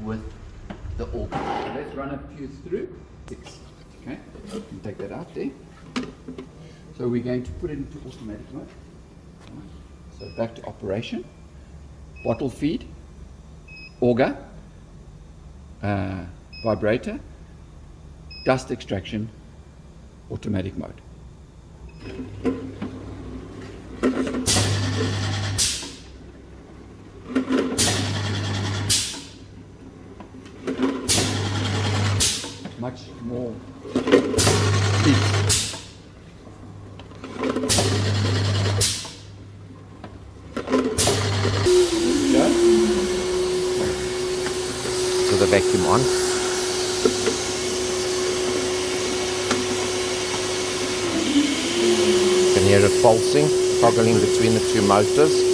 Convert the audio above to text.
with the auger. So let's run a few through. Okay, you can take that out there. So we're going to put it into automatic mode. So back to operation. Bottle feed, auger, vibrator, dust extraction, automatic mode. Much more heat. So the vacuum on. You can hear it pulsing, toggling between the two motors.